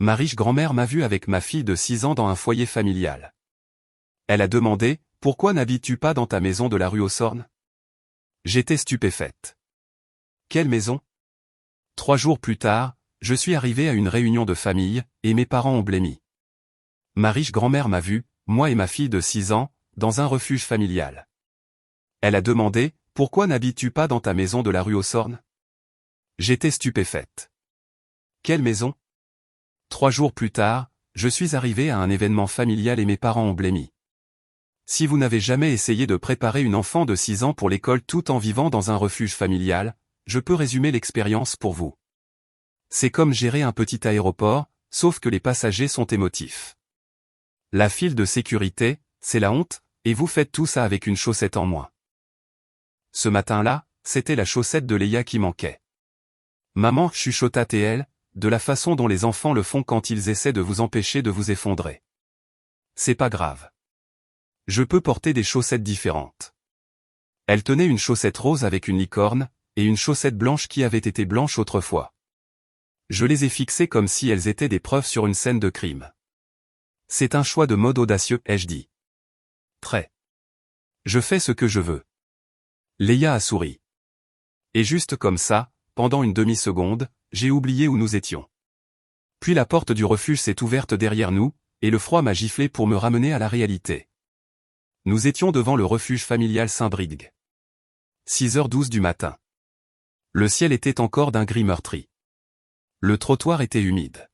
Ma riche grand-mère m'a vu avec ma fille de 6 ans dans un foyer familial. Elle a demandé, « Pourquoi n'habites-tu pas dans ta maison de la rue aux Sornes ?» J'étais stupéfaite. Quelle maison? 3 jours plus tard, je suis arrivé à une réunion de famille, et mes parents ont blêmi. Ma riche grand-mère m'a vu, moi et ma fille de 6 ans, dans un refuge familial. Elle a demandé, « Pourquoi n'habites-tu pas dans ta maison de la rue aux Sornes ?» J'étais stupéfaite. Quelle maison? 3 jours plus tard, je suis arrivé à un événement familial et mes parents ont blêmi. Si vous n'avez jamais essayé de préparer une enfant de 6 ans pour l'école tout en vivant dans un refuge familial, je peux résumer l'expérience pour vous. C'est comme gérer un petit aéroport, sauf que les passagers sont émotifs. La file de sécurité, c'est la honte, et vous faites tout ça avec une chaussette en moins. Ce matin-là, c'était la chaussette de Leia qui manquait. Maman chuchota-t-elle, de la façon dont les enfants le font quand ils essaient de vous empêcher de vous effondrer. C'est pas grave. Je peux porter des chaussettes différentes. Elle tenait une chaussette rose avec une licorne, et une chaussette blanche qui avait été blanche autrefois. Je les ai fixées comme si elles étaient des preuves sur une scène de crime. C'est un choix de mode audacieux, ai-je dit. Très. Je fais ce que je veux. Leia a souri. Et juste comme ça, pendant une demi-seconde, j'ai oublié où nous étions. Puis la porte du refuge s'est ouverte derrière nous, et le froid m'a giflé pour me ramener à la réalité. Nous étions devant le refuge familial Saint-Brieuc. 6h12 du matin. Le ciel était encore d'un gris meurtri. Le trottoir était humide.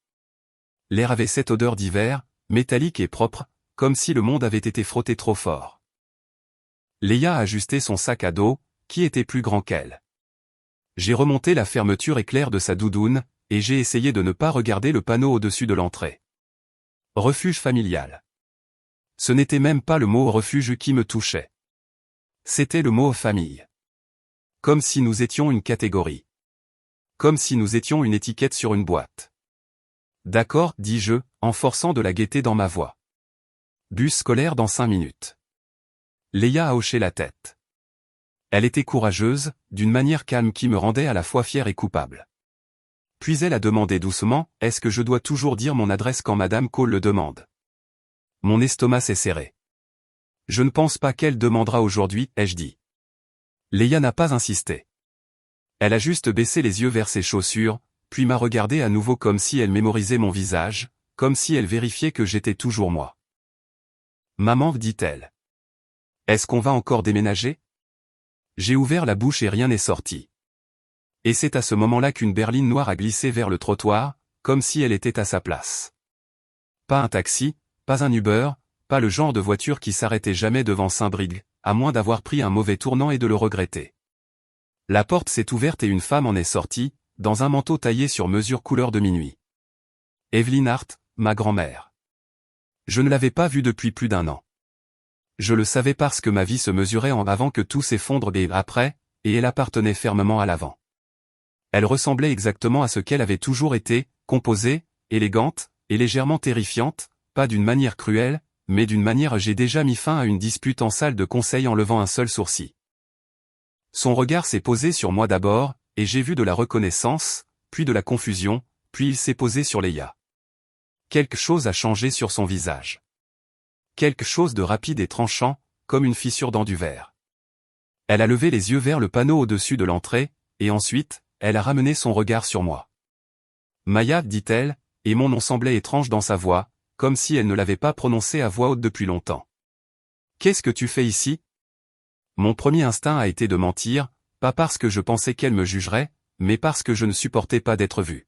L'air avait cette odeur d'hiver, métallique et propre, comme si le monde avait été frotté trop fort. Leia a ajusté son sac à dos, qui était plus grand qu'elle. J'ai remonté la fermeture éclair de sa doudoune, et j'ai essayé de ne pas regarder le panneau au-dessus de l'entrée. Refuge familial. Ce n'était même pas le mot refuge qui me touchait. C'était le mot famille. Comme si nous étions une catégorie. Comme si nous étions une étiquette sur une boîte. D'accord, dis-je, en forçant de la gaieté dans ma voix. Bus scolaire dans 5 minutes. Leia a hoché la tête. Elle était courageuse, d'une manière calme qui me rendait à la fois fier et coupable. Puis elle a demandé doucement, « Est-ce que je dois toujours dire mon adresse quand Madame Cole le demande ?» Mon estomac s'est serré. Je ne pense pas qu'elle demandera aujourd'hui, ai-je dit. Leia n'a pas insisté. Elle a juste baissé les yeux vers ses chaussures, puis m'a regardé à nouveau comme si elle mémorisait mon visage, comme si elle vérifiait que j'étais toujours moi. Maman, dit-elle. Est-ce qu'on va encore déménager? J'ai ouvert la bouche et rien n'est sorti. Et c'est à ce moment-là qu'une berline noire a glissé vers le trottoir, comme si elle était à sa place. Pas un taxi, pas un Uber, pas le genre de voiture qui s'arrêtait jamais devant Saint-Brieuc, à moins d'avoir pris un mauvais tournant et de le regretter. La porte s'est ouverte et une femme en est sortie, dans un manteau taillé sur mesure couleur de minuit. Evelyn Hart, ma grand-mère. Je ne l'avais pas vue depuis plus d'1 an. Je le savais parce que ma vie se mesurait en avant que tout s'effondre et après, et elle appartenait fermement à l'avant. Elle ressemblait exactement à ce qu'elle avait toujours été, composée, élégante, et légèrement terrifiante, pas d'une manière cruelle, mais d'une manière j'ai déjà mis fin à une dispute en salle de conseil en levant un seul sourcil. Son regard s'est posé sur moi d'abord, et j'ai vu de la reconnaissance, puis de la confusion, puis il s'est posé sur Leia. Quelque chose a changé sur son visage. Quelque chose de rapide et tranchant, comme une fissure dans du verre. Elle a levé les yeux vers le panneau au-dessus de l'entrée, et ensuite, elle a ramené son regard sur moi. Maya, dit-elle, et mon nom semblait étrange dans sa voix, comme si elle ne l'avait pas prononcé à voix haute depuis longtemps. Qu'est-ce que tu fais ici? Mon premier instinct a été de mentir, pas parce que je pensais qu'elle me jugerait, mais parce que je ne supportais pas d'être vu.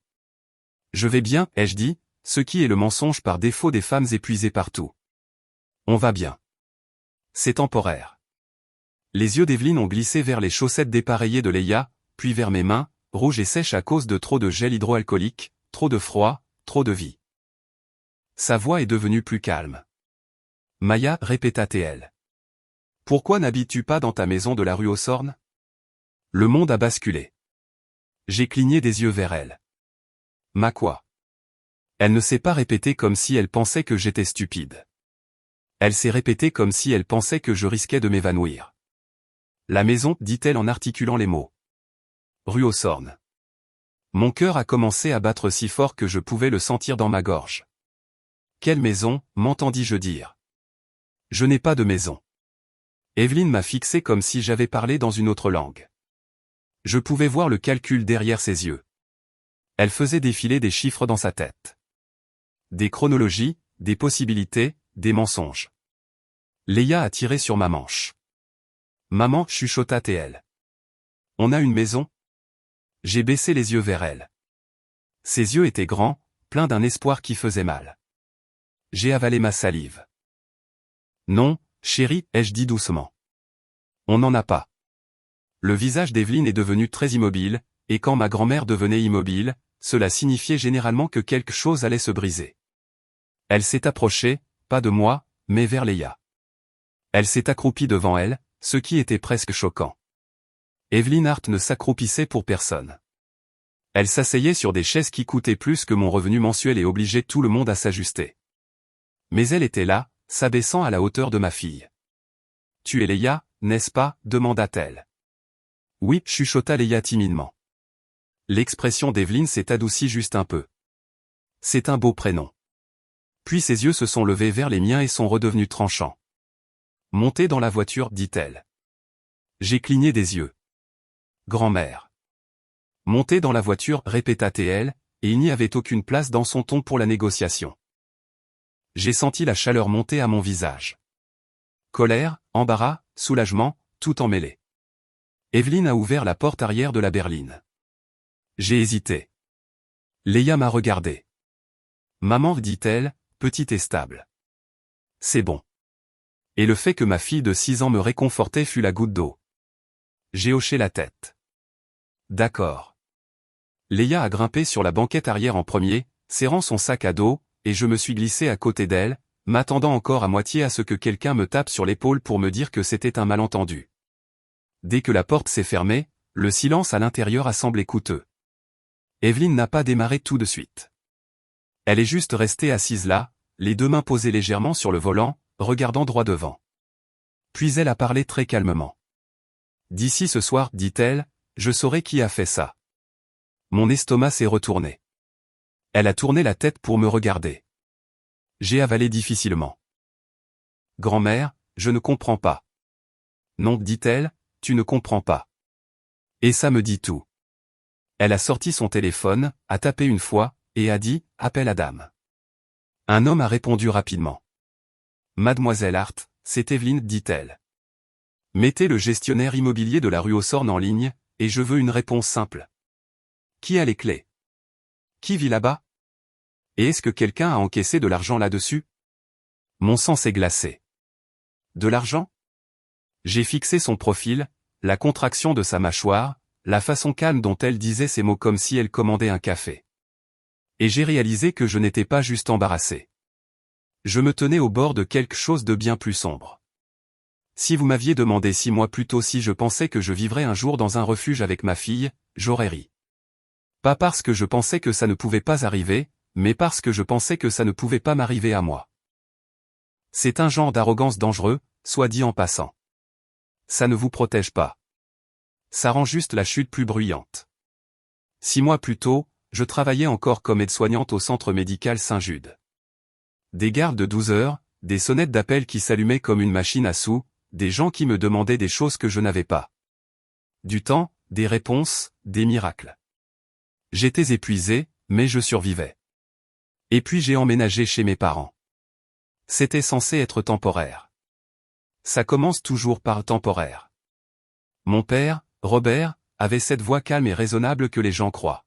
Je vais bien, ai-je dit, ce qui est le mensonge par défaut des femmes épuisées partout. On va bien. C'est temporaire. Les yeux d'Evelyn ont glissé vers les chaussettes dépareillées de Leia, puis vers mes mains, rouges et sèches à cause de trop de gel hydroalcoolique, trop de froid, trop de vie. Sa voix est devenue plus calme. Maya, répéta-t-elle. Pourquoi n'habites-tu pas dans ta maison de la rue aux Sornes? Le monde a basculé. J'ai cligné des yeux vers elle. Ma quoi? Elle ne s'est pas répétée comme si elle pensait que j'étais stupide. Elle s'est répétée comme si elle pensait que je risquais de m'évanouir. La maison, dit-elle en articulant les mots. Rue aux Sornes. Mon cœur a commencé à battre si fort que je pouvais le sentir dans ma gorge. Quelle maison, m'entendis-je dire. Je n'ai pas de maison. Evelyne m'a fixé comme si j'avais parlé dans une autre langue. Je pouvais voir le calcul derrière ses yeux. Elle faisait défiler des chiffres dans sa tête. Des chronologies, des possibilités, des mensonges. Léa a tiré sur ma manche. Maman, chuchota TL. On a une maison? J'ai baissé les yeux vers elle. Ses yeux étaient grands, pleins d'un espoir qui faisait mal. J'ai avalé ma salive. Non, chérie, ai-je dit doucement. On n'en a pas. Le visage d'Evelyne est devenu très immobile, et quand ma grand-mère devenait immobile, cela signifiait généralement que quelque chose allait se briser. Elle s'est approchée, pas de moi, mais vers Léa. Elle s'est accroupie devant elle, ce qui était presque choquant. Evelyne Hart ne s'accroupissait pour personne. Elle s'asseyait sur des chaises qui coûtaient plus que mon revenu mensuel et obligeaient tout le monde à s'ajuster. Mais elle était là, s'abaissant à la hauteur de ma fille. « Tu es Léa, n'est-ce pas ?» demanda-t-elle. « Oui » chuchota Léa timidement. L'expression d'Evelyne s'est adoucie juste un peu. « C'est un beau prénom. » Puis ses yeux se sont levés vers les miens et sont redevenus tranchants. « Montez dans la voiture, dit-elle. J'ai cligné des yeux. « Grand-mère. » Montez dans la voiture, répéta-t-elle, et il n'y avait aucune place dans son ton pour la négociation. J'ai senti la chaleur monter à mon visage. Colère, embarras, soulagement, tout emmêlé. Evelyne a ouvert la porte arrière de la berline. J'ai hésité. Léa m'a regardé. Maman, dit-elle, petite et stable. C'est bon. Et le fait que ma fille de 6 ans me réconfortait fut la goutte d'eau. J'ai hoché la tête. D'accord. Léa a grimpé sur la banquette arrière en premier, serrant son sac à dos, et je me suis glissé à côté d'elle, m'attendant encore à moitié à ce que quelqu'un me tape sur l'épaule pour me dire que c'était un malentendu. Dès que la porte s'est fermée, le silence à l'intérieur a semblé coûteux. Evelyne n'a pas démarré tout de suite. Elle est juste restée assise là, les deux mains posées légèrement sur le volant, regardant droit devant. Puis elle a parlé très calmement. D'ici ce soir, dit-elle, je saurai qui a fait ça. Mon estomac s'est retourné. Elle a tourné la tête pour me regarder. J'ai avalé difficilement. Grand-mère, je ne comprends pas. Non, dit-elle, tu ne comprends pas. Et ça me dit tout. Elle a sorti son téléphone, a tapé une fois, et a dit, appelle Adam. Un homme a répondu rapidement. Mademoiselle Hart, c'est Evelyne, dit-elle. Mettez le gestionnaire immobilier de la rue aux Sornes en ligne, et je veux une réponse simple. Qui a les clés? Qui vit là-bas? Et est-ce que quelqu'un a encaissé de l'argent là-dessus? Mon sang s'est glacé. De l'argent? J'ai fixé son profil, la contraction de sa mâchoire, la façon calme dont elle disait ces mots comme si elle commandait un café. Et j'ai réalisé que je n'étais pas juste embarrassé. Je me tenais au bord de quelque chose de bien plus sombre. Si vous m'aviez demandé 6 mois plus tôt si je pensais que je vivrais un jour dans un refuge avec ma fille, j'aurais ri. Pas parce que je pensais que ça ne pouvait pas arriver, mais parce que je pensais que ça ne pouvait pas m'arriver à moi. C'est un genre d'arrogance dangereux, soit dit en passant. Ça ne vous protège pas. Ça rend juste la chute plus bruyante. 6 mois plus tôt, je travaillais encore comme aide-soignante au centre médical Saint-Jude. Des gardes de 12 heures, des sonnettes d'appel qui s'allumaient comme une machine à sous, des gens qui me demandaient des choses que je n'avais pas. Du temps, des réponses, des miracles. J'étais épuisé, mais je survivais. Et puis j'ai emménagé chez mes parents. C'était censé être temporaire. Ça commence toujours par temporaire. Mon père, Robert, avait cette voix calme et raisonnable que les gens croient.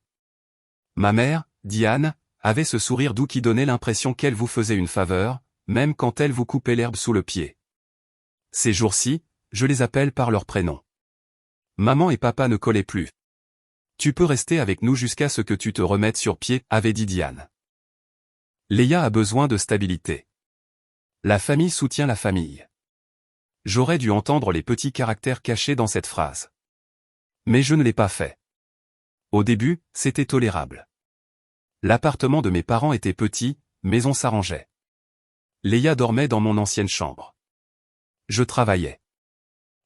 Ma mère, Diane, avait ce sourire doux qui donnait l'impression qu'elle vous faisait une faveur, même quand elle vous coupait l'herbe sous le pied. Ces jours-ci, je les appelle par leur prénom. Maman et papa ne collaient plus. Tu peux rester avec nous jusqu'à ce que tu te remettes sur pied, avait dit Diane. Léa a besoin de stabilité. La famille soutient la famille. J'aurais dû entendre les petits caractères cachés dans cette phrase. Mais je ne l'ai pas fait. Au début, c'était tolérable. L'appartement de mes parents était petit, mais on s'arrangeait. Léa dormait dans mon ancienne chambre. Je travaillais.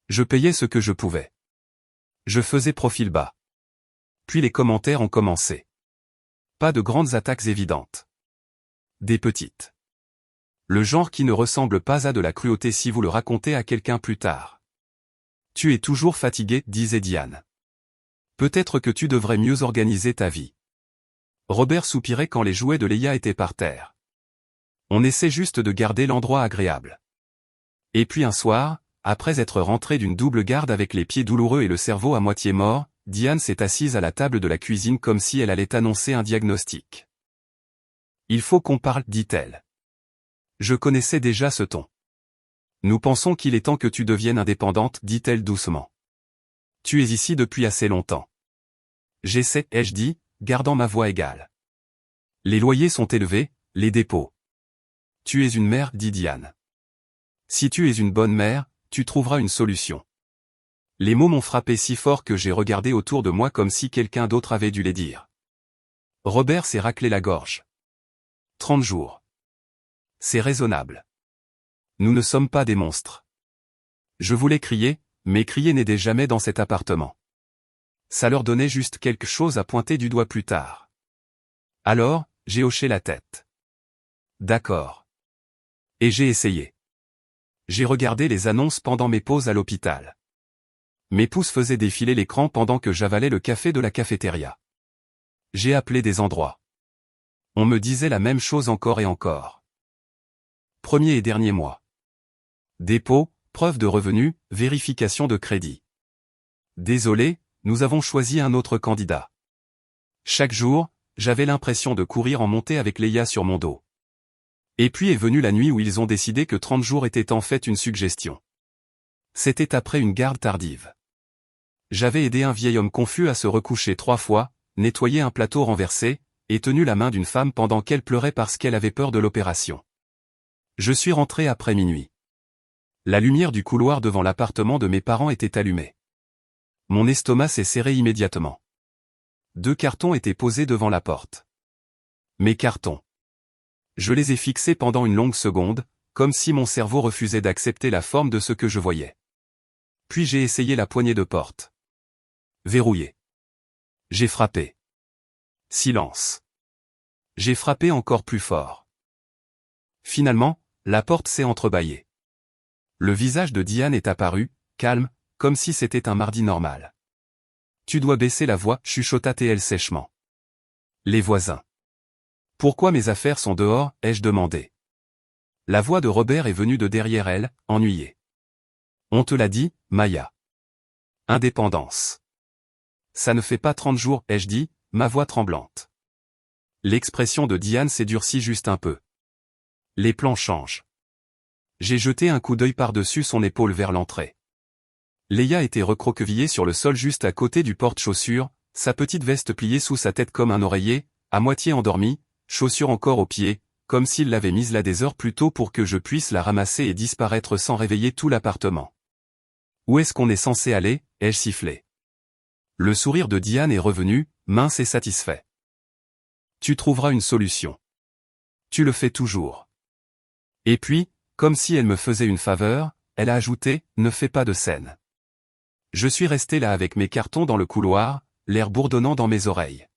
Je payais ce que je pouvais. Je faisais profil bas. Puis les commentaires ont commencé. Pas de grandes attaques évidentes. Des petites. Le genre qui ne ressemble pas à de la cruauté si vous le racontez à quelqu'un plus tard. Tu es toujours fatigué, disait Diane. Peut-être que tu devrais mieux organiser ta vie. Robert soupirait quand les jouets de Leia étaient par terre. On essaie juste de garder l'endroit agréable. Et puis un soir, après être rentré d'une double garde avec les pieds douloureux et le cerveau à moitié mort, Diane s'est assise à la table de la cuisine comme si elle allait annoncer un diagnostic. Il faut qu'on parle, dit-elle. Je connaissais déjà ce ton. Nous pensons qu'il est temps que tu deviennes indépendante, dit-elle doucement. Tu es ici depuis assez longtemps. J'essaie, ai-je dit, gardant ma voix égale. Les loyers sont élevés, les dépôts. Tu es une mère, dit Diane. Si tu es une bonne mère, tu trouveras une solution. Les mots m'ont frappé si fort que j'ai regardé autour de moi comme si quelqu'un d'autre avait dû les dire. Robert s'est raclé la gorge. 30 jours. C'est raisonnable. Nous ne sommes pas des monstres. Je voulais crier, mais crier n'aidait jamais dans cet appartement. Ça leur donnait juste quelque chose à pointer du doigt plus tard. Alors, j'ai hoché la tête. D'accord. Et j'ai essayé. J'ai regardé les annonces pendant mes pauses à l'hôpital. Mes pouces faisaient défiler l'écran pendant que j'avalais le café de la cafétéria. J'ai appelé des endroits. On me disait la même chose encore et encore. Premier et dernier mois. Dépôt, preuve de revenus, vérification de crédit. Désolé, nous avons choisi un autre candidat. Chaque jour, j'avais l'impression de courir en montée avec Leia sur mon dos. Et puis est venue la nuit où ils ont décidé que 30 jours était en fait une suggestion. C'était après une garde tardive. J'avais aidé un vieil homme confus à se recoucher 3 fois, nettoyé un plateau renversé, et tenu la main d'une femme pendant qu'elle pleurait parce qu'elle avait peur de l'opération. Je suis rentré après minuit. La lumière du couloir devant l'appartement de mes parents était allumée. Mon estomac s'est serré immédiatement. 2 cartons étaient posés devant la porte. Mes cartons. Je les ai fixés pendant une longue seconde, comme si mon cerveau refusait d'accepter la forme de ce que je voyais. Puis j'ai essayé la poignée de porte. Verrouillée. J'ai frappé. Silence. J'ai frappé encore plus fort. Finalement, la porte s'est entrebâillée. Le visage de Diane est apparu, calme, comme si c'était un mardi normal. Tu dois baisser la voix, chuchota-t-elle sèchement. Les voisins. Pourquoi mes affaires sont dehors, ai-je demandé. La voix de Robert est venue de derrière elle, ennuyée. On te l'a dit, Maya. Indépendance. Ça ne fait pas 30 jours, ai-je dit, ma voix tremblante. L'expression de Diane s'est durcie juste un peu. Les plans changent. J'ai jeté un coup d'œil par-dessus son épaule vers l'entrée. Leia était recroquevillée sur le sol juste à côté du porte-chaussures, sa petite veste pliée sous sa tête comme un oreiller, à moitié endormie, chaussures encore aux pieds, comme s'il l'avait mise là des heures plus tôt pour que je puisse la ramasser et disparaître sans réveiller tout l'appartement. Où est-ce qu'on est censé aller, ai-je sifflé. Le sourire de Diane est revenu, mince et satisfait. Tu trouveras une solution. Tu le fais toujours. Et puis, comme si elle me faisait une faveur, elle a ajouté, ne fais pas de scène. Je suis resté là avec mes cartons dans le couloir, l'air bourdonnant dans mes oreilles.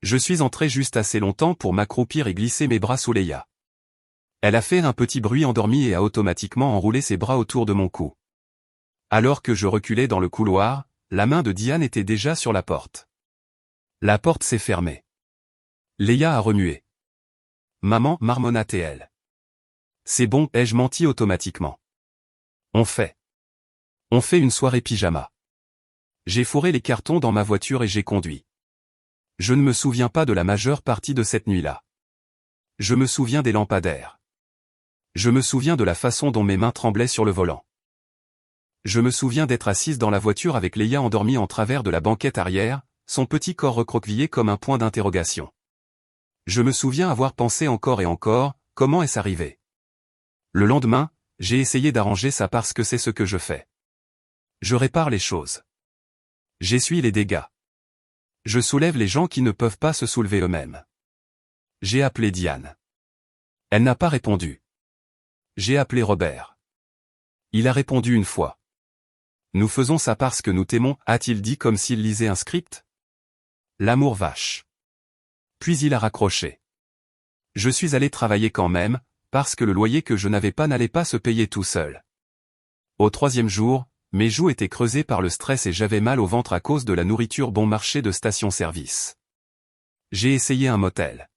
Je suis entré juste assez longtemps pour m'accroupir et glisser mes bras sous Leia. Elle a fait un petit bruit endormi et a automatiquement enroulé ses bras autour de mon cou. Alors que je reculais dans le couloir, la main de Diane était déjà sur la porte. La porte s'est fermée. Leia a remué. Maman, marmonna-t-elle. C'est bon, ai-je menti automatiquement. On fait une soirée pyjama. J'ai fourré les cartons dans ma voiture et j'ai conduit. Je ne me souviens pas de la majeure partie de cette nuit-là. Je me souviens des lampadaires. Je me souviens de la façon dont mes mains tremblaient sur le volant. Je me souviens d'être assise dans la voiture avec Leia endormie en travers de la banquette arrière, son petit corps recroquevillé comme un point d'interrogation. Je me souviens avoir pensé encore et encore, comment est-ce arrivé? Le lendemain, j'ai essayé d'arranger ça parce que c'est ce que je fais. Je répare les choses. J'essuie les dégâts. Je soulève les gens qui ne peuvent pas se soulever eux-mêmes. J'ai appelé Diane. Elle n'a pas répondu. J'ai appelé Robert. Il a répondu une fois. Nous faisons ça parce que nous t'aimons, a-t-il dit comme s'il lisait un script? L'amour vache. Puis il a raccroché. Je suis allé travailler quand même, parce que le loyer que je n'avais pas n'allait pas se payer tout seul. Au 3e jour, mes joues étaient creusées par le stress et j'avais mal au ventre à cause de la nourriture bon marché de station-service. J'ai essayé un motel.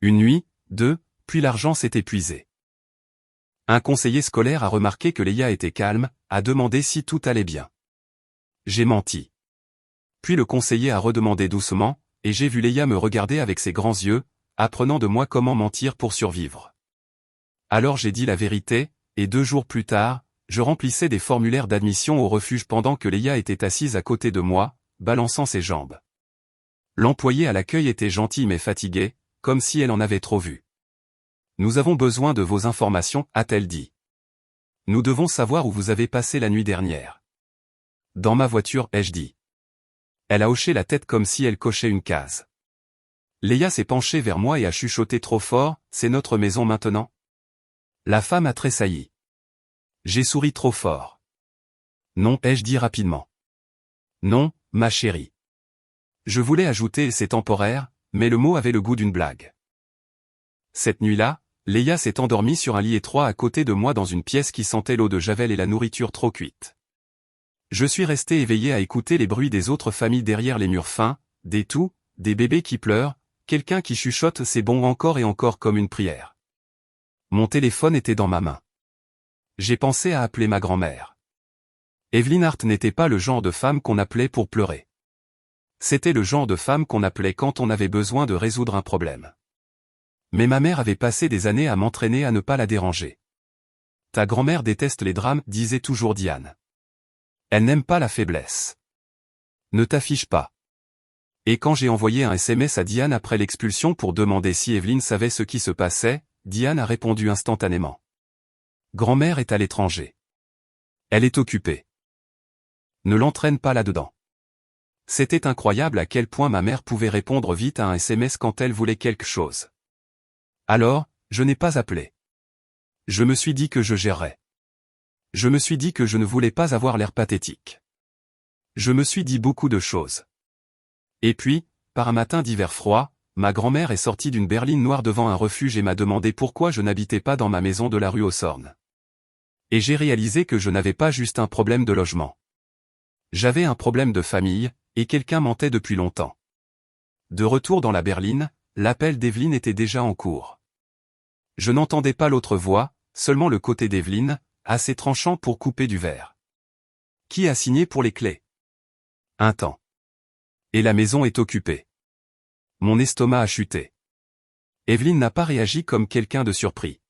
Une nuit, 2, puis l'argent s'est épuisé. Un conseiller scolaire a remarqué que Léa était calme, a demandé si tout allait bien. J'ai menti. Puis le conseiller a redemandé doucement, et j'ai vu Léa me regarder avec ses grands yeux, apprenant de moi comment mentir pour survivre. Alors j'ai dit la vérité, et 2 jours plus tard, je remplissais des formulaires d'admission au refuge pendant que Léa était assise à côté de moi, balançant ses jambes. L'employé à l'accueil était gentil mais fatigué, comme si elle en avait trop vu. Nous avons besoin de vos informations, a-t-elle dit. Nous devons savoir où vous avez passé la nuit dernière. Dans ma voiture, ai-je dit. Elle a hoché la tête comme si elle cochait une case. Léa s'est penchée vers moi et a chuchoté trop fort, c'est notre maison maintenant? La femme a tressailli. J'ai souri trop fort. Non, ai-je dit rapidement. Non, ma chérie. Je voulais ajouter c'est temporaire, mais le mot avait le goût d'une blague. Cette nuit-là, Léa s'est endormie sur un lit étroit à côté de moi dans une pièce qui sentait l'eau de javel et la nourriture trop cuite. Je suis resté éveillé à écouter les bruits des autres familles derrière les murs fins, des toux, des bébés qui pleurent, quelqu'un qui chuchote c'est bon encore et encore comme une prière. Mon téléphone était dans ma main. J'ai pensé à appeler ma grand-mère. Evelyn Hart n'était pas le genre de femme qu'on appelait pour pleurer. C'était le genre de femme qu'on appelait quand on avait besoin de résoudre un problème. Mais ma mère avait passé des années à m'entraîner à ne pas la déranger. Ta grand-mère déteste les drames, disait toujours Diane. Elle n'aime pas la faiblesse. Ne t'affiche pas. Et quand j'ai envoyé un SMS à Diane après l'expulsion pour demander si Evelyn savait ce qui se passait, Diane a répondu instantanément. Grand-mère est à l'étranger. Elle est occupée. Ne l'entraîne pas là-dedans. C'était incroyable à quel point ma mère pouvait répondre vite à un SMS quand elle voulait quelque chose. Alors, je n'ai pas appelé. Je me suis dit que je gérerais. Je me suis dit que je ne voulais pas avoir l'air pathétique. Je me suis dit beaucoup de choses. Et puis, par un matin d'hiver froid, ma grand-mère est sortie d'une berline noire devant un refuge et m'a demandé pourquoi je n'habitais pas dans ma maison de la rue aux Sornes. Et j'ai réalisé que je n'avais pas juste un problème de logement. J'avais un problème de famille, et quelqu'un mentait depuis longtemps. De retour dans la berline, l'appel d'Evelyn était déjà en cours. Je n'entendais pas l'autre voix, seulement le côté d'Evelyn, assez tranchant pour couper du verre. Qui a signé pour les clés? Un temps. Et la maison est occupée. Mon estomac a chuté. Evelyn n'a pas réagi comme quelqu'un de surpris.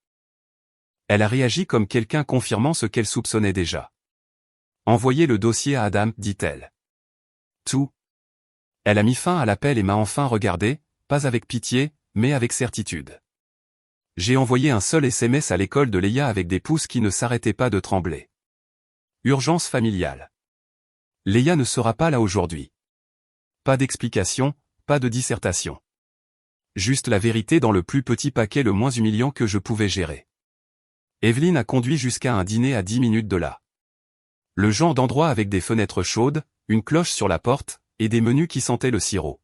Elle a réagi comme quelqu'un confirmant ce qu'elle soupçonnait déjà. Envoyez le dossier à Adam, dit-elle. Tout. Elle a mis fin à l'appel et m'a enfin regardé, pas avec pitié, mais avec certitude. J'ai envoyé un seul SMS à l'école de Léa avec des pouces qui ne s'arrêtaient pas de trembler. Urgence familiale. Léa ne sera pas là aujourd'hui. Pas d'explication, pas de dissertation. Juste la vérité dans le plus petit paquet le moins humiliant que je pouvais gérer. Evelyn a conduit jusqu'à un dîner à 10 minutes de là. Le genre d'endroit avec des fenêtres chaudes, une cloche sur la porte, et des menus qui sentaient le sirop.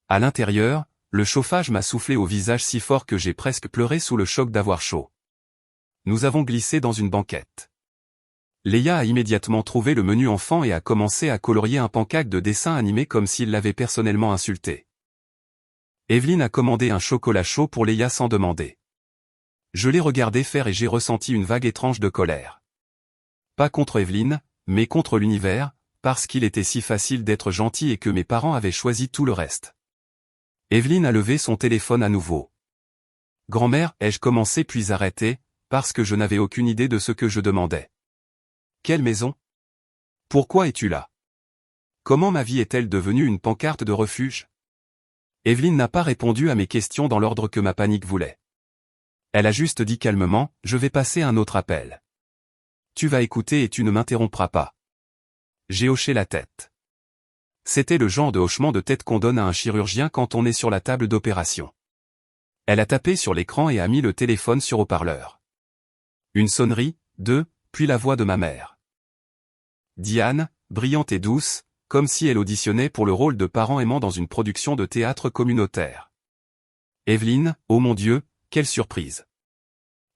À l'intérieur, le chauffage m'a soufflé au visage si fort que j'ai presque pleuré sous le choc d'avoir chaud. Nous avons glissé dans une banquette. Léa a immédiatement trouvé le menu enfant et a commencé à colorier un pancake de dessin animé comme s'il l'avait personnellement insulté. Evelyn a commandé un chocolat chaud pour Léa sans demander. Je l'ai regardé faire et j'ai ressenti une vague étrange de colère. Pas contre Evelyn, mais contre l'univers, parce qu'il était si facile d'être gentil et que mes parents avaient choisi tout le reste. Evelyn a levé son téléphone à nouveau. Grand-mère, ai-je commencé puis arrêté, parce que je n'avais aucune idée de ce que je demandais. Quelle maison? Pourquoi es-tu là? Comment ma vie est-elle devenue une pancarte de refuge? Evelyn n'a pas répondu à mes questions dans l'ordre que ma panique voulait. Elle a juste dit calmement, je vais passer un autre appel. Tu vas écouter et tu ne m'interrompras pas. J'ai hoché la tête. C'était le genre de hochement de tête qu'on donne à un chirurgien quand on est sur la table d'opération. Elle a tapé sur l'écran et a mis le téléphone sur haut-parleur. Une sonnerie, 2, puis la voix de ma mère. Diane, brillante et douce, comme si elle auditionnait pour le rôle de parent aimant dans une production de théâtre communautaire. Evelyne, oh mon Dieu, quelle surprise.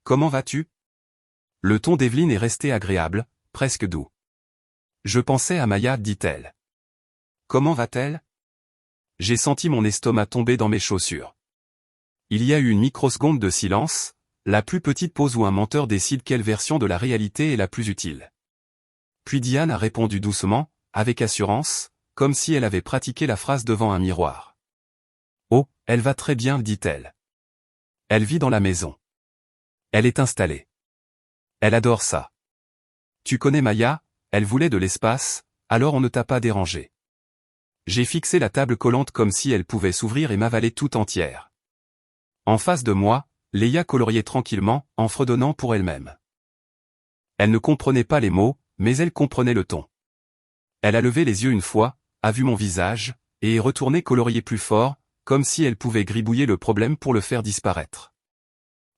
Comment vas-tu? Le ton d'Evelyne est resté agréable, presque doux. Je pensais à Maya, dit-elle. Comment va-t-elle? J'ai senti mon estomac tomber dans mes chaussures. Il y a eu une microseconde de silence, la plus petite pause où un menteur décide quelle version de la réalité est la plus utile. Puis Diane a répondu doucement, avec assurance, comme si elle avait pratiqué la phrase devant un miroir. Oh, elle va très bien, dit-elle. Elle vit dans la maison. Elle est installée. Elle adore ça. Tu connais Maya, elle voulait de l'espace, alors on ne t'a pas dérangé. J'ai fixé la table collante comme si elle pouvait s'ouvrir et m'avaler tout entière. En face de moi, Leia coloriait tranquillement, en fredonnant pour elle-même. Elle ne comprenait pas les mots, mais elle comprenait le ton. Elle a levé les yeux une fois, a vu mon visage, et est retournée colorier plus fort, comme si elle pouvait gribouiller le problème pour le faire disparaître.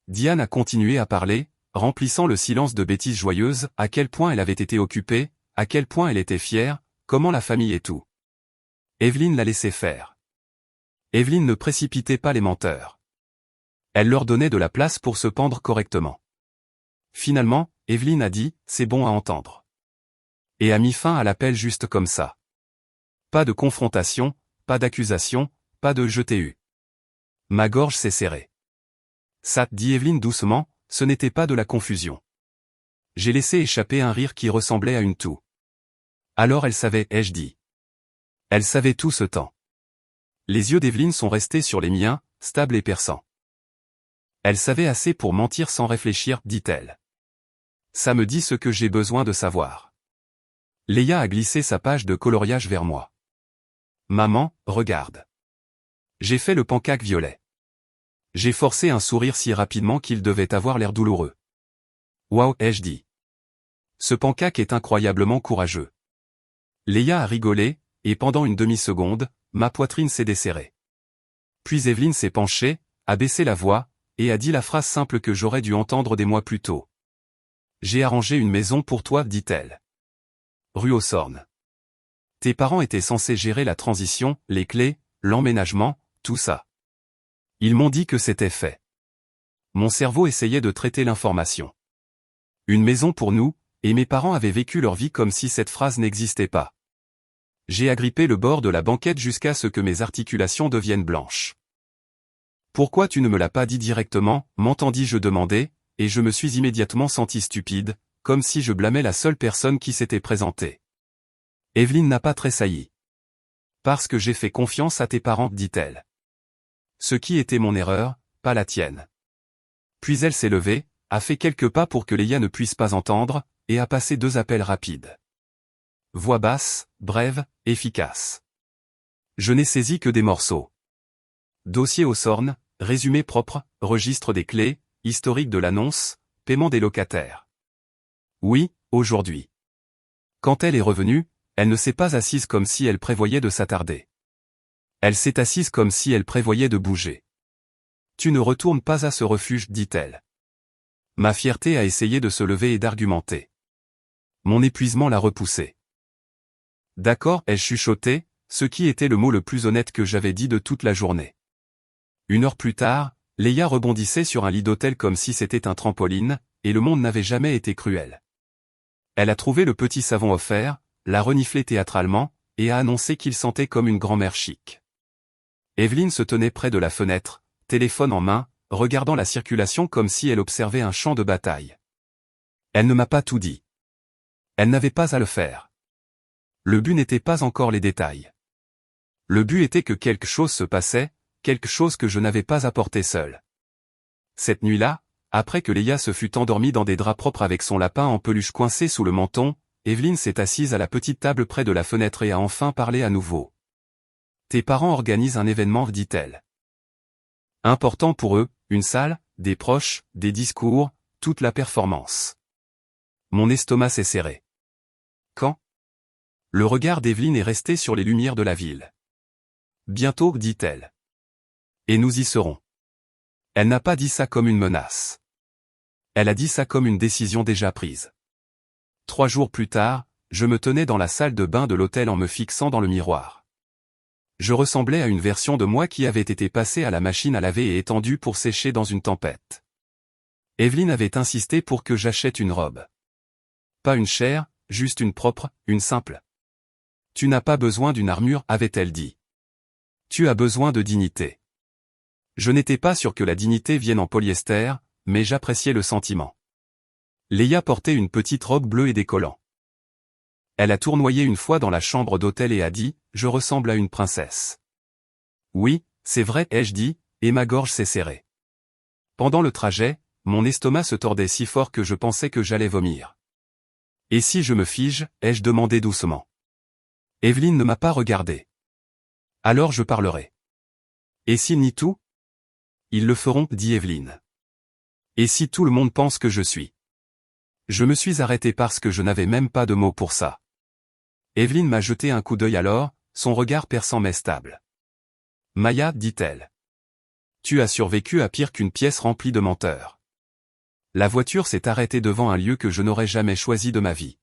Diane a continué à parler, remplissant le silence de bêtises joyeuses, à quel point elle avait été occupée, à quel point elle était fière, comment la famille et tout. Evelyne la laissait faire. Evelyne ne précipitait pas les menteurs. Elle leur donnait de la place pour se pendre correctement. Finalement, Evelyne a dit, c'est bon à entendre. Et a mis fin à l'appel juste comme ça. Pas de confrontation, pas d'accusation, pas de « je t'ai eu ». Ma gorge s'est serrée. Ça, dit Evelyne doucement, ce n'était pas de la confusion. J'ai laissé échapper un rire qui ressemblait à une toux. Alors elle savait, ai-je dit. Elle savait tout ce temps. Les yeux d'Evelyne sont restés sur les miens, stables et perçants. Elle savait assez pour mentir sans réfléchir, dit-elle. Ça me dit ce que j'ai besoin de savoir. Leia a glissé sa page de coloriage vers moi. Maman, regarde. J'ai fait le pancake violet. J'ai forcé un sourire si rapidement qu'il devait avoir l'air douloureux. Waouh, ai-je dit. Ce pancake est incroyablement courageux. Leia a rigolé, et pendant une demi-seconde, ma poitrine s'est desserrée. Puis Evelyne s'est penchée, a baissé la voix, et a dit la phrase simple que j'aurais dû entendre des mois plus tôt. J'ai arrangé une maison pour toi, dit-elle. Rue aux Sornes. Tes parents étaient censés gérer la transition, les clés, l'emménagement, tout ça. Ils m'ont dit que c'était fait. Mon cerveau essayait de traiter l'information. Une maison pour nous, et mes parents avaient vécu leur vie comme si cette phrase n'existait pas. J'ai agrippé le bord de la banquette jusqu'à ce que mes articulations deviennent blanches. Pourquoi tu ne me l'as pas dit directement, m'entendis-je demander, et je me suis immédiatement senti stupide, comme si je blâmais la seule personne qui s'était présentée. Evelyne n'a pas tressailli. Parce que j'ai fait confiance à tes parents, dit-elle. Ce qui était mon erreur, pas la tienne. Puis elle s'est levée, a fait quelques pas pour que Leia ne puisse pas entendre, et a passé 2 appels rapides. Voix basse, brève, efficace. Je n'ai saisi que des morceaux. Dossier aux Sornes, résumé propre, registre des clés, historique de l'annonce, paiement des locataires. Oui, aujourd'hui. Quand elle est revenue, elle ne s'est pas assise comme si elle prévoyait de s'attarder. Elle s'est assise comme si elle prévoyait de bouger. Tu ne retournes pas à ce refuge, dit-elle. Ma fierté a essayé de se lever et d'argumenter. Mon épuisement l'a repoussé. D'accord, ai-je chuchoté, ce qui était le mot le plus honnête que j'avais dit de toute la journée. 1 heure plus tard, Leia rebondissait sur un lit d'hôtel comme si c'était un trampoline, et le monde n'avait jamais été cruel. Elle a trouvé le petit savon offert, l'a reniflé théâtralement, et a annoncé qu'il sentait comme une grand-mère chic. Evelyne se tenait près de la fenêtre, téléphone en main, regardant la circulation comme si elle observait un champ de bataille. Elle ne m'a pas tout dit. Elle n'avait pas à le faire. Le but n'était pas encore les détails. Le but était que quelque chose se passait, quelque chose que je n'avais pas apporté seul. Cette nuit-là, après que Leia se fut endormie dans des draps propres avec son lapin en peluche coincé sous le menton, Evelyne s'est assise à la petite table près de la fenêtre et a enfin parlé à nouveau. Tes parents organisent un événement, dit-elle. Important pour eux, une salle, des proches, des discours, toute la performance. Mon estomac s'est serré. Quand? Le regard d'Evelyne est resté sur les lumières de la ville. Bientôt, dit-elle. Et nous y serons. Elle n'a pas dit ça comme une menace. Elle a dit ça comme une décision déjà prise. 3 jours plus tard, je me tenais dans la salle de bain de l'hôtel en me fixant dans le miroir. Je ressemblais à une version de moi qui avait été passée à la machine à laver et étendue pour sécher dans une tempête. Evelyne avait insisté pour que j'achète une robe. Pas une chère, juste une propre, une simple. Tu n'as pas besoin d'une armure, avait-elle dit. Tu as besoin de dignité. Je n'étais pas sûr que la dignité vienne en polyester, mais j'appréciais le sentiment. Leia portait une petite robe bleue et des collants. Elle a tournoyé une fois dans la chambre d'hôtel et a dit « Je ressemble à une princesse ». Oui, c'est vrai, ai-je dit, et ma gorge s'est serrée. Pendant le trajet, mon estomac se tordait si fort que je pensais que j'allais vomir. Et si je me fige, ai-je demandé doucement. Evelyne ne m'a pas regardé. Alors je parlerai. Et s'ils nient tout? Ils le feront, dit Evelyne. Et si tout le monde pense que je suis? Je me suis arrêté parce que je n'avais même pas de mots pour ça. Evelyne m'a jeté un coup d'œil alors, son regard perçant mais stable. Maya, dit-elle. Tu as survécu à pire qu'une pièce remplie de menteurs. La voiture s'est arrêtée devant un lieu que je n'aurais jamais choisi de ma vie.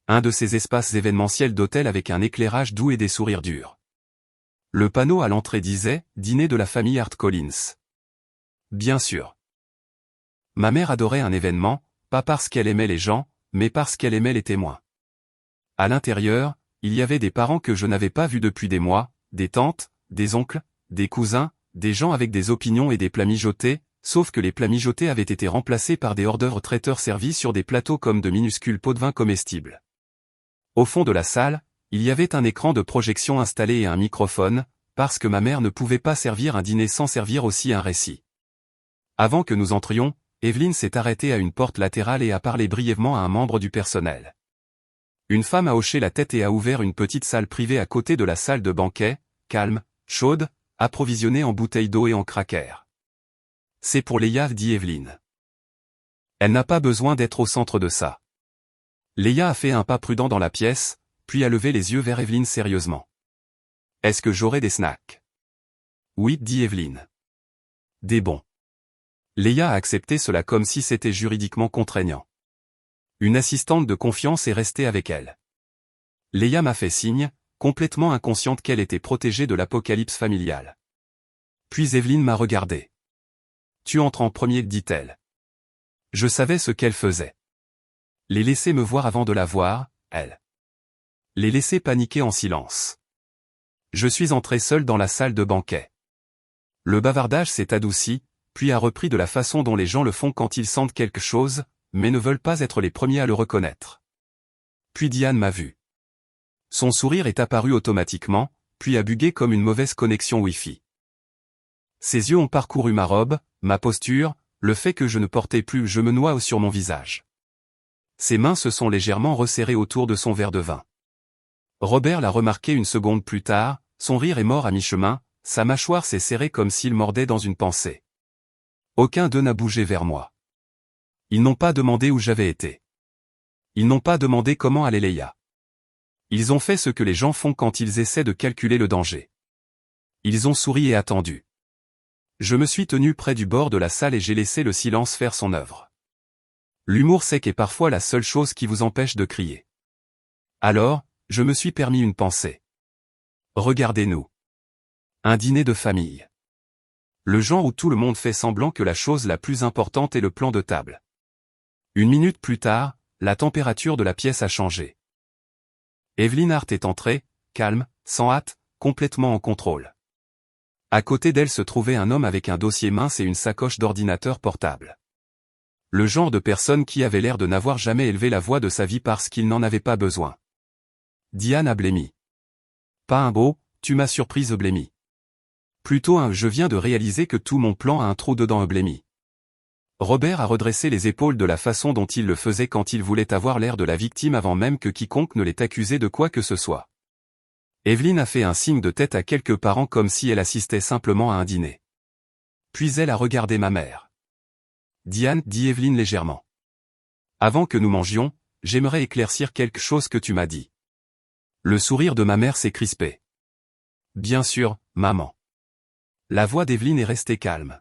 Un de ces espaces événementiels d'hôtel avec un éclairage doux et des sourires durs. Le panneau à l'entrée disait « Dîner de la famille Hart Collins ». Bien sûr. Ma mère adorait un événement, pas parce qu'elle aimait les gens, mais parce qu'elle aimait les témoins. À l'intérieur, il y avait des parents que je n'avais pas vus depuis des mois, des tantes, des oncles, des cousins, des gens avec des opinions et des plats mijotés, sauf que les plats mijotés avaient été remplacés par des hors-d'œuvre traiteurs servis sur des plateaux comme de minuscules pots de vin comestibles. Au fond de la salle, il y avait un écran de projection installé et un microphone, parce que ma mère ne pouvait pas servir un dîner sans servir aussi un récit. Avant que nous entrions, Evelyne s'est arrêtée à une porte latérale et a parlé brièvement à un membre du personnel. Une femme a hoché la tête et a ouvert une petite salle privée à côté de la salle de banquet, calme, chaude, approvisionnée en bouteilles d'eau et en crackers. C'est pour Leia, dit Evelyne. Elle n'a pas besoin d'être au centre de ça. Leia a fait un pas prudent dans la pièce, puis a levé les yeux vers Evelyne sérieusement. Est-ce que j'aurai des snacks? Oui, dit Evelyne. Des bons. Leia a accepté cela comme si c'était juridiquement contraignant. Une assistante de confiance est restée avec elle. Leia m'a fait signe, complètement inconsciente qu'elle était protégée de l'apocalypse familiale. Puis Evelyne m'a regardé. Tu entres en premier, dit-elle. Je savais ce qu'elle faisait. Les laisser me voir avant de la voir, elle. Les laisser paniquer en silence. Je suis entré seul dans la salle de banquet. Le bavardage s'est adouci, puis a repris de la façon dont les gens le font quand ils sentent quelque chose, mais ne veulent pas être les premiers à le reconnaître. Puis Diane m'a vu. Son sourire est apparu automatiquement, puis a bugué comme une mauvaise connexion Wi-Fi. Ses yeux ont parcouru ma robe, ma posture, le fait que je ne portais plus je me noie sur mon visage. Ses mains se sont légèrement resserrées autour de son verre de vin. Robert l'a remarqué une seconde plus tard, son rire est mort à mi-chemin, sa mâchoire s'est serrée comme s'il mordait dans une pensée. Aucun d'eux n'a bougé vers moi. Ils n'ont pas demandé où j'avais été. Ils n'ont pas demandé comment allait Leia. Ils ont fait ce que les gens font quand ils essaient de calculer le danger. Ils ont souri et attendu. Je me suis tenu près du bord de la salle et j'ai laissé le silence faire son œuvre. L'humour sec est parfois la seule chose qui vous empêche de crier. Alors, je me suis permis une pensée. Regardez-nous. Un dîner de famille. Le genre où tout le monde fait semblant que la chose la plus importante est le plan de table. Une minute plus tard, la température de la pièce a changé. Evelyne Hart est entrée, calme, sans hâte, complètement en contrôle. À côté d'elle se trouvait un homme avec un dossier mince et une sacoche d'ordinateur portable. Le genre de personne qui avait l'air de n'avoir jamais élevé la voix de sa vie parce qu'il n'en avait pas besoin. Diane a blêmi. Pas un beau, tu m'as surprise blêmi. Plutôt un je viens de réaliser que tout mon plan a un trou dedans blêmi. Robert a redressé les épaules de la façon dont il le faisait quand il voulait avoir l'air de la victime avant même que quiconque ne l'ait accusé de quoi que ce soit. Evelyne a fait un signe de tête à quelques parents comme si elle assistait simplement à un dîner. Puis elle a regardé ma mère. Diane, dit Evelyne légèrement. Avant que nous mangions, j'aimerais éclaircir quelque chose que tu m'as dit. Le sourire de ma mère s'est crispé. Bien sûr, maman. La voix d'Evelyne est restée calme.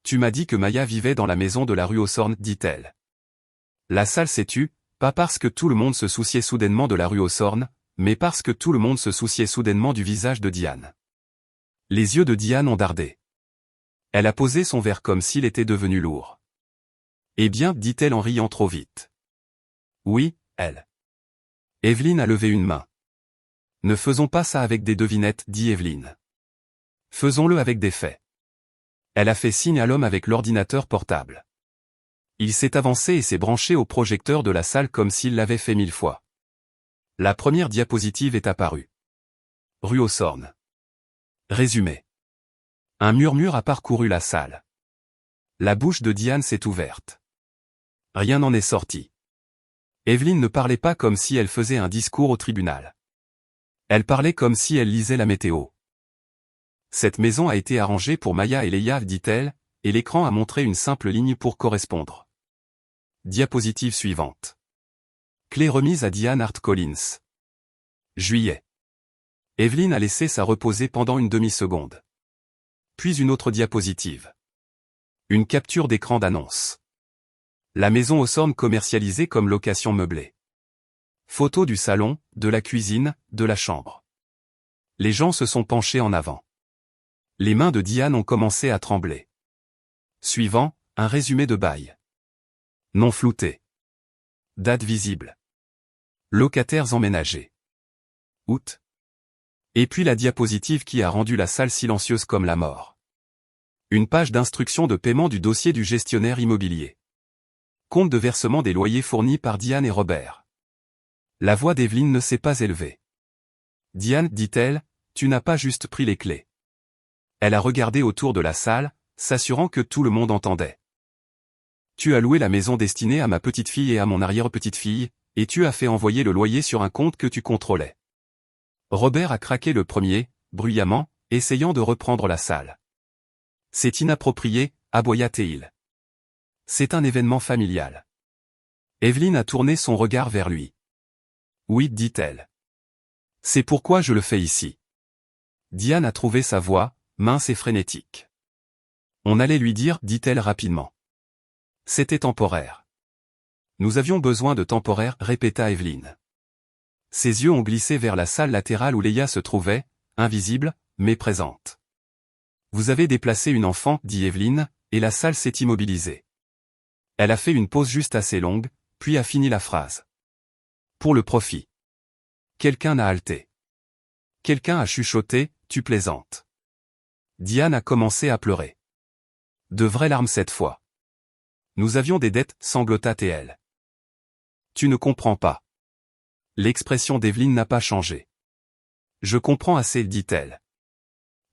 Tu m'as dit que Maya vivait dans la maison de la rue Hawthorne, dit-elle. La salle s'est tue, Pas parce que tout le monde se souciait soudainement de la rue aux Sornes, mais parce que tout le monde se souciait soudainement du visage de Diane. Les yeux de Diane ont dardé. Elle a posé son verre comme s'il était devenu lourd. Eh bien, dit-elle en riant trop vite. Oui, elle. Evelyne a levé une main. Ne faisons pas ça avec des devinettes, dit Evelyne. Faisons-le avec des faits. Elle a fait signe à l'homme avec l'ordinateur portable. Il s'est avancé et s'est branché au projecteur de la salle comme s'il l'avait fait 1000 fois. La première diapositive est apparue. Rue aux Sornes. Résumé. Un murmure a parcouru la salle. La bouche de Diane s'est ouverte. Rien n'en est sorti. Evelyne ne parlait pas comme si elle faisait un discours au tribunal. Elle parlait comme si elle lisait la météo. Cette maison a été arrangée pour Maya et Leia, dit-elle, et l'écran a montré une simple ligne pour correspondre. Diapositive suivante. Clé remise à Diane Hart Collins. Juillet. Evelyne a laissé ça reposer pendant une demi-seconde. Puis une autre diapositive. Une capture d'écran d'annonce. La maison aux Sornes commercialisée comme location meublée. Photos du salon, de la cuisine, de la chambre. Les gens se sont penchés en avant. Les mains de Diane ont commencé à trembler. Suivant, un résumé de bail. Nom flouté. Date visible. Locataires emménagés. Août. Et puis la diapositive qui a rendu la salle silencieuse comme la mort. Une page d'instruction de paiement du dossier du gestionnaire immobilier. Compte de versement des loyers fournis par Diane et Robert. La voix d'Evelyne ne s'est pas élevée. Diane, dit-elle, tu n'as pas juste pris les clés. Elle a regardé autour de la salle, s'assurant que tout le monde entendait. Tu as loué la maison destinée à ma petite-fille et à mon arrière-petite-fille, et tu as fait envoyer le loyer sur un compte que tu contrôlais. Robert a craqué le premier, bruyamment, essayant de reprendre la salle. C'est inapproprié, aboya-t-il. C'est un événement familial. Evelyne a tourné son regard vers lui. Oui, dit-elle. C'est pourquoi je le fais ici. Diane a trouvé sa voix, mince et frénétique. On allait lui dire, dit-elle rapidement. C'était temporaire. Nous avions besoin de temporaire, répéta Evelyne. Ses yeux ont glissé vers la salle latérale où Leia se trouvait, invisible, mais présente. Vous avez déplacé une enfant, dit Evelyne, et la salle s'est immobilisée. Elle a fait une pause juste assez longue, puis a fini la phrase. Pour le profit. Quelqu'un a halté. Quelqu'un a chuchoté, tu plaisantes. Diane a commencé à pleurer. De vraies larmes cette fois. Nous avions des dettes, sanglota-t-elle. Tu ne comprends pas. L'expression d'Evelyne n'a pas changé. Je comprends assez, dit-elle.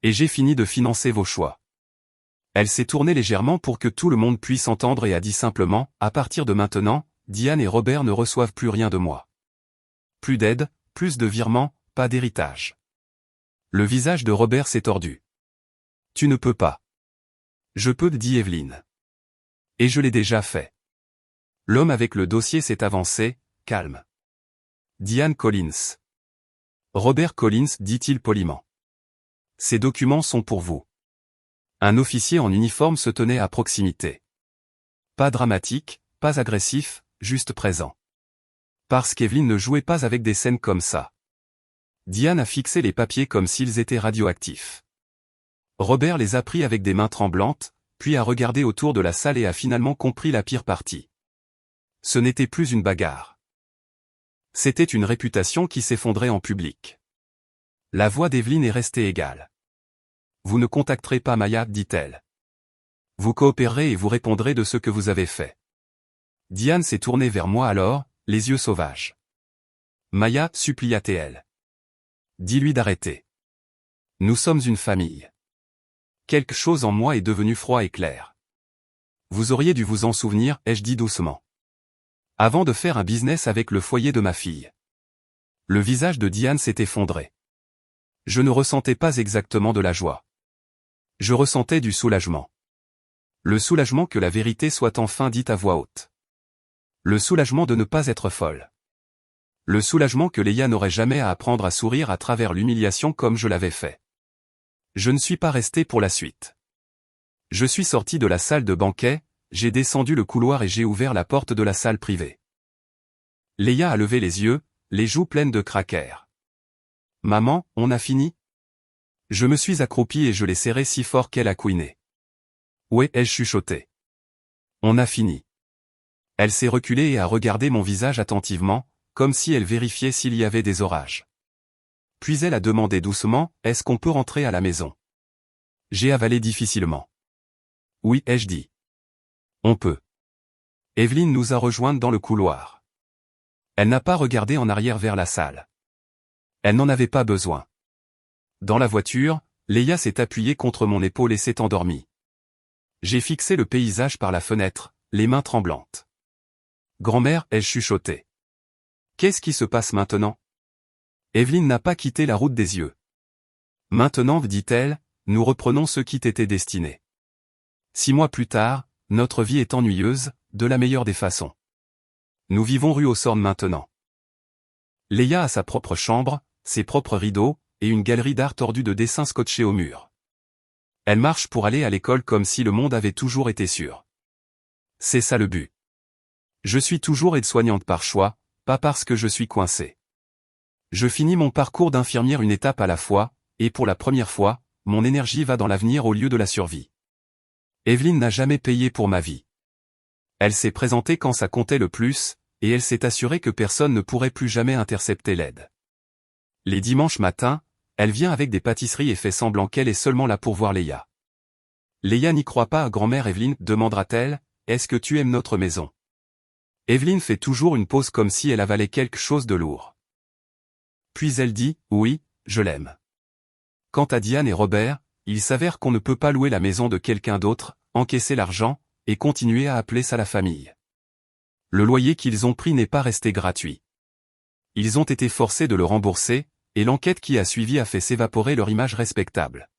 Et j'ai fini de financer vos choix. Elle s'est tournée légèrement pour que tout le monde puisse entendre et a dit simplement, à partir de maintenant, Diane et Robert ne reçoivent plus rien de moi. Plus d'aide, plus de virements, pas d'héritage. Le visage de Robert s'est tordu. Tu ne peux pas. Je peux, dit Evelyne. Et je l'ai déjà fait. L'homme avec le dossier s'est avancé, calme. Diane Collins. Robert Collins, dit-il poliment. Ces documents sont pour vous. Un officier en uniforme se tenait à proximité. Pas dramatique, pas agressif, juste présent. Parce qu'Evelyne ne jouait pas avec des scènes comme ça. Diane a fixé les papiers comme s'ils étaient radioactifs. Robert les a pris avec des mains tremblantes, puis a regardé autour de la salle et a finalement compris la pire partie. Ce n'était plus une bagarre. C'était une réputation qui s'effondrait en public. La voix d'Evelyne est restée égale. Vous ne contacterez pas Maya, dit-elle. Vous coopérerez et vous répondrez de ce que vous avez fait. Diane s'est tournée vers moi alors, les yeux sauvages. Maya, supplia-t-elle. Dis-lui d'arrêter. Nous sommes une famille. Quelque chose en moi est devenu froid et clair. Vous auriez dû vous en souvenir, ai-je dit doucement. Avant de faire un business avec le foyer de ma fille. Le visage de Diane s'est effondré. Je ne ressentais pas exactement de la joie. Je ressentais du soulagement. Le soulagement que la vérité soit enfin dite à voix haute. Le soulagement de ne pas être folle. Le soulagement que Leia n'aurait jamais à apprendre à sourire à travers l'humiliation comme je l'avais fait. Je ne suis pas resté pour la suite. Je suis sorti de la salle de banquet, j'ai descendu le couloir et j'ai ouvert la porte de la salle privée. Léa a levé les yeux, les joues pleines de craquers. Maman, on a fini? Je me suis accroupi et je l'ai serrée si fort qu'elle a couiné. Ouais, ai-je chuchoté. On a fini. Elle s'est reculée et a regardé mon visage attentivement, comme si elle vérifiait s'il y avait des orages. Puis elle a demandé doucement, est-ce qu'on peut rentrer à la maison? J'ai avalé difficilement. Oui, ai-je dit. On peut. Evelyne nous a rejointes dans le couloir. Elle n'a pas regardé en arrière vers la salle. Elle n'en avait pas besoin. Dans la voiture, Léa s'est appuyée contre mon épaule et s'est endormie. J'ai fixé le paysage par la fenêtre, les mains tremblantes. Grand-mère, ai-je chuchoté. Qu'est-ce qui se passe maintenant? Evelyne n'a pas quitté la route des yeux. Maintenant, dit-elle, nous reprenons ce qui t'était destiné. 6 mois plus tard, notre vie est ennuyeuse, de la meilleure des façons. Nous vivons rue aux Sornes maintenant. Léa a sa propre chambre, ses propres rideaux, et une galerie d'art tordue de dessins scotchés au mur. Elle marche pour aller à l'école comme si le monde avait toujours été sûr. C'est ça le but. Je suis toujours aide-soignante par choix, pas parce que je suis coincée. Je finis mon parcours d'infirmière une étape à la fois, et pour la première fois, mon énergie va dans l'avenir au lieu de la survie. Evelyne n'a jamais payé pour ma vie. Elle s'est présentée quand ça comptait le plus, et elle s'est assurée que personne ne pourrait plus jamais intercepter l'aide. Les dimanches matins, elle vient avec des pâtisseries et fait semblant qu'elle est seulement là pour voir Léa. Léa n'y croit pas à grand-mère Evelyne, demandera-t-elle, est-ce que tu aimes notre maison? Evelyne fait toujours une pause comme si elle avalait quelque chose de lourd. Puis elle dit, oui, je l'aime. Quant à Diane et Robert, il s'avère qu'on ne peut pas louer la maison de quelqu'un d'autre, encaisser l'argent, et continuer à appeler ça la famille. Le loyer qu'ils ont pris n'est pas resté gratuit. Ils ont été forcés de le rembourser, et l'enquête qui a suivi a fait s'évaporer leur image respectable.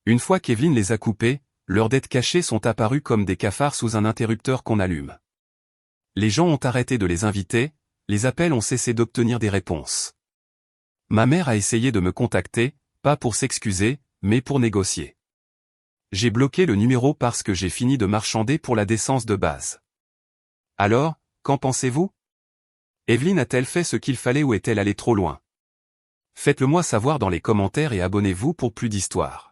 Une fois qu'Evelyne les a coupés, leurs dettes cachées sont apparues comme des cafards sous un interrupteur qu'on allume. Les gens ont arrêté de les inviter, les appels ont cessé d'obtenir des réponses. Ma mère a essayé de me contacter, pas pour s'excuser, mais pour négocier. J'ai bloqué le numéro parce que j'ai fini de marchander pour la décence de base. Alors, qu'en pensez-vous? Evelyne a-t-elle fait ce qu'il fallait ou est-elle allée trop loin? Faites-le moi savoir dans les commentaires et abonnez-vous pour plus d'histoires.